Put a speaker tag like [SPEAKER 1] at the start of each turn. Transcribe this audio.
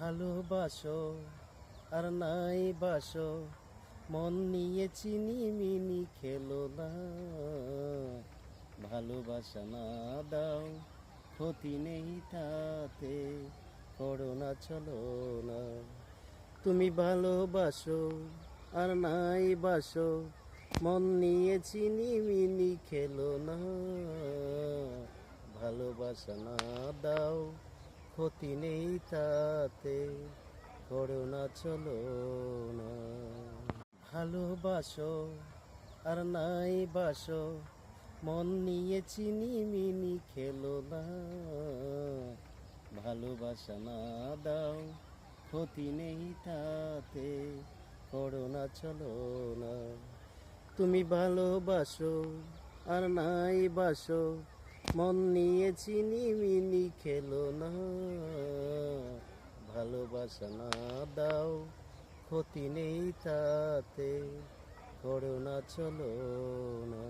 [SPEAKER 1] ভালোবাসো আর নাই বাসো, মন নিয়ে চিনি মিনি খেলো না। ভালোবাসা না দাও, ক্ষতি নেই তাতে, করো না চলো না। তুমি ভালোবাসো আর নাই বাসো, মন নিয়ে চিনি মিনি খেলো না। ভালোবাসা না দাও, ক্ষতি নেই তাতে, করো না চলো না। ভালোবাসো আর নাই বাসো, মন নিয়ে চিনি মিনি খেলো না। ভালোবাসা না দাও, ক্ষতি নেই তাতে, করো না চলো না। তুমি ভালোবাসো আর নাই বাসো, মন নিয়ে চিনি মিনি খেলো না। ভালোবাসা না দাও, ক্ষতি নেই তাতে, করো না চলো না।